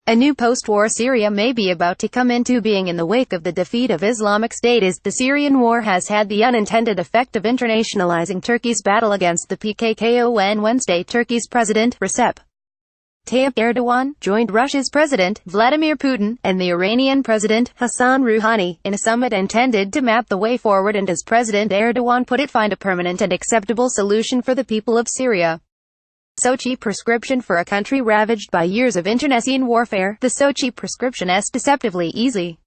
A new post-war Syria may be about to come into being in the wake of the defeat of Islamic State The Syrian war has had the unintended effect of internationalizing Turkey's battle against the PKKOn Wednesday Turkeys President, Recep Tayyip Erdoğan, joined Russia's President, Vladimir Putin, and the Iranian President, Hassan Rouhani, in a summit intended to map the way forward and, as President Erdoğan put it, find a permanent and acceptable solution for the people of Syria. Sochi prescription for a country ravaged by years of internecine warfare. The Sochi prescription's deceptively easy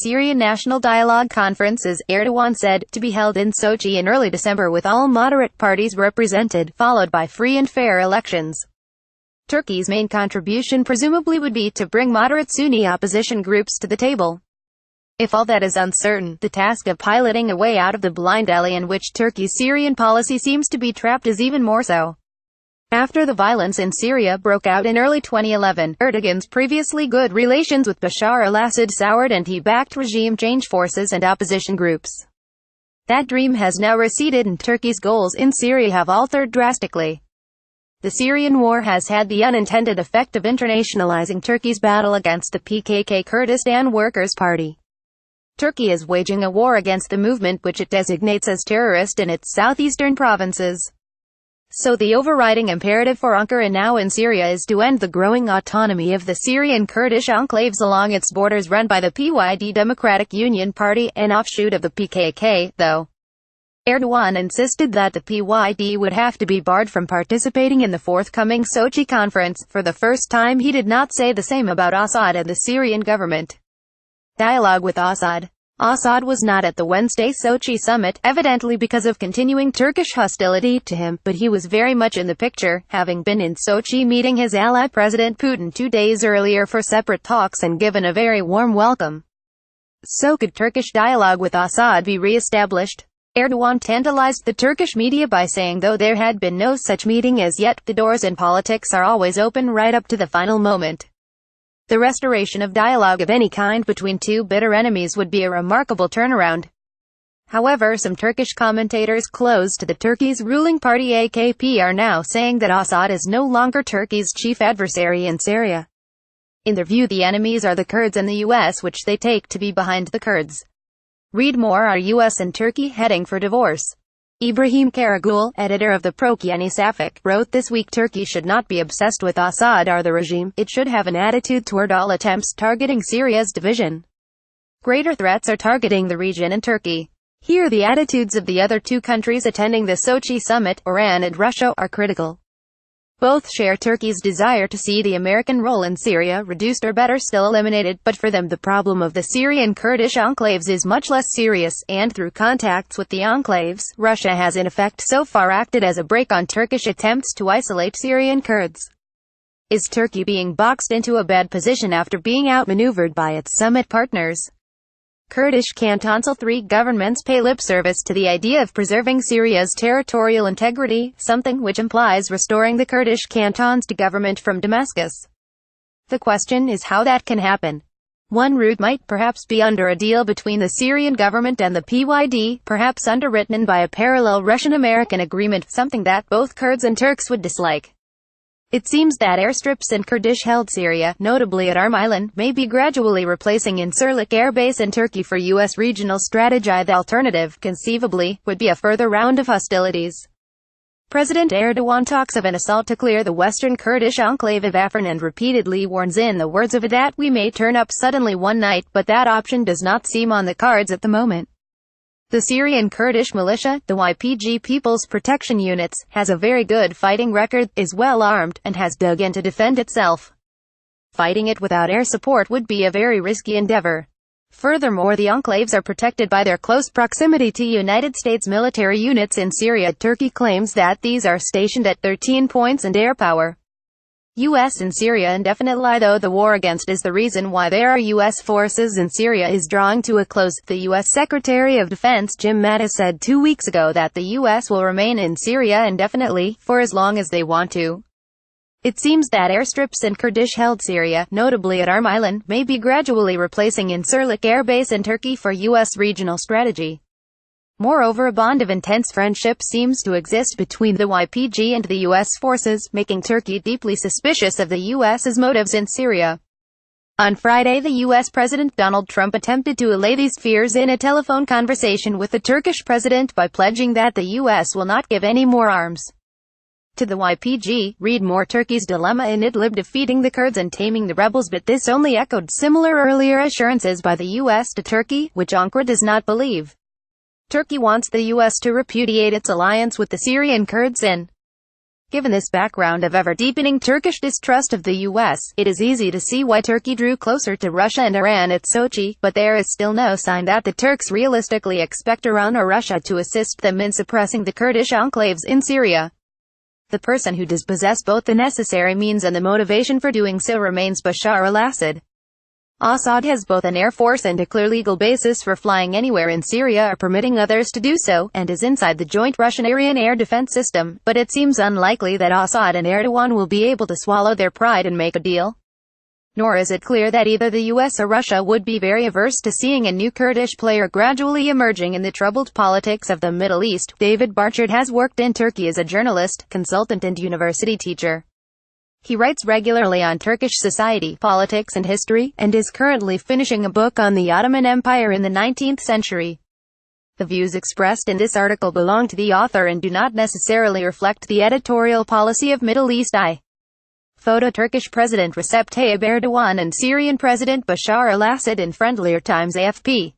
Syrian National Dialogue Conference is, Erdogan said, to be held in Sochi in early December with all moderate parties represented, followed by free and fair elections. Turkey's main contribution presumably would be to bring moderate Sunni opposition groups to the table. If all that is uncertain, the task of piloting a way out of the blind alley in which Turkey's Syrian policy seems to be trapped is even more so. After the violence in Syria broke out in early 2011, Erdogan's previously good relations with Bashar al-Assad soured and he backed regime change forces and opposition groups. That dream has now receded and Turkey's goals in Syria have altered drastically. The Syrian war has had the unintended effect of internationalizing Turkey's battle against the PKK Kurdistan Workers' Party. Turkey is waging a war against the movement which it designates as terrorist in its southeastern provinces. So the overriding imperative for Ankara now in Syria is to end the growing autonomy of the Syrian Kurdish enclaves along its borders run by the PYD Democratic Union Party, an offshoot of the PKK, though. Erdogan insisted that the PYD would have to be barred from participating in the forthcoming Sochi conference. For the first time he did not say the same about Assad and the Syrian government. Dialogue with Assad. Assad was not at the Wednesday Sochi summit, evidently because of continuing Turkish hostility to him, but he was very much in the picture, having been in Sochi meeting his ally President Putin 2 days earlier for separate talks and given a very warm welcome. So could Turkish dialogue with Assad be re-established? Erdogan tantalized the Turkish media by saying though there had been no such meeting as yet, the doors in politics are always open right up to the final moment. The restoration of dialogue of any kind between two bitter enemies would be a remarkable turnaround. However, some Turkish commentators close to the Turkey's ruling party AKP are now saying that Assad is no longer Turkey's chief adversary in Syria. In their view, the enemies are the Kurds and the US, which they take to be behind the Kurds. Read more. Are US and Turkey heading for divorce? Ibrahim Karagul, editor of the Prokyeni Safik, wrote this week Turkey should not be obsessed with Assad or the regime, it should have an attitude toward all attempts targeting Syria's division. Greater threats are targeting the region and Turkey. Here the attitudes of the other two countries attending the Sochi summit, Iran and Russia, are critical. Both share Turkey's desire to see the American role in Syria reduced or better still eliminated, but for them the problem of the Syrian Kurdish enclaves is much less serious, and through contacts with the enclaves, Russia has in effect so far acted as a brake on Turkish attempts to isolate Syrian Kurds. Is Turkey being boxed into a bad position after being outmaneuvered by its summit partners? Kurdish cantons. 3 governments pay lip service to the idea of preserving Syria's territorial integrity, something which implies restoring the Kurdish cantons to government from Damascus. The question is how that can happen. One route might perhaps be under a deal between the Syrian government and the PYD, perhaps underwritten by a parallel Russian-American agreement, something that both Kurds and Turks would dislike. It seems that airstrips in Kurdish-held Syria, notably at Armylan, may be gradually replacing Incirlik Air Base in Turkey for U.S. regional strategy. The alternative, conceivably, would be a further round of hostilities. President Erdoğan talks of an assault to clear the western Kurdish enclave of Afrin and repeatedly warns in the words of it that we may turn up suddenly one night, but that option does not seem on the cards at the moment. The Syrian Kurdish militia, the YPG People's Protection Units, has a very good fighting record, is well armed, and has dug in to defend itself. Fighting it without air support would be a very risky endeavor. Furthermore, the enclaves are protected by their close proximity to United States military units in Syria. Turkey claims that these are stationed at 13 points and air power. U.S. in Syria indefinitely. Though the war against is the reason why there are U.S. forces in Syria is drawing to a close. The U.S. Secretary of Defense Jim Mattis said 2 weeks ago that the U.S. will remain in Syria indefinitely, for as long as they want to. It seems that airstrips in Kurdish-held Syria, notably at Armylan, may be gradually replacing Incirlik Air Base in Turkey for U.S. regional strategy. Moreover, a bond of intense friendship seems to exist between the YPG and the U.S. forces, making Turkey deeply suspicious of the U.S.'s motives in Syria. On Friday, the U.S. President Donald Trump attempted to allay these fears in a telephone conversation with the Turkish president by pledging that the U.S. will not give any more arms to the YPG. Read more: Turkey's dilemma in Idlib, defeating the Kurds and taming the rebels. But this only echoed similar earlier assurances by the U.S. to Turkey, which Ankara does not believe. Turkey wants the U.S. to repudiate its alliance with the Syrian Kurds and, given this background of ever-deepening Turkish distrust of the U.S., it is easy to see why Turkey drew closer to Russia and Iran at Sochi, but there is still no sign that the Turks realistically expect Iran or Russia to assist them in suppressing the Kurdish enclaves in Syria. The person who does possess both the necessary means and the motivation for doing so remains Bashar al-Assad. Assad has both an air force and a clear legal basis for flying anywhere in Syria or permitting others to do so, and is inside the joint Russian-Iranian air defense system, but it seems unlikely that Assad and Erdogan will be able to swallow their pride and make a deal. Nor is it clear that either the US or Russia would be very averse to seeing a new Kurdish player gradually emerging in the troubled politics of the Middle East. David Barchard has worked in Turkey as a journalist, consultant and university teacher. He writes regularly on Turkish society, politics and history, and is currently finishing a book on the Ottoman Empire in the 19th century. The views expressed in this article belong to the author and do not necessarily reflect the editorial policy of Middle East Eye. Photo: Turkish President Recep Tayyip Erdoğan and Syrian President Bashar al-Assad in friendlier times. AFP.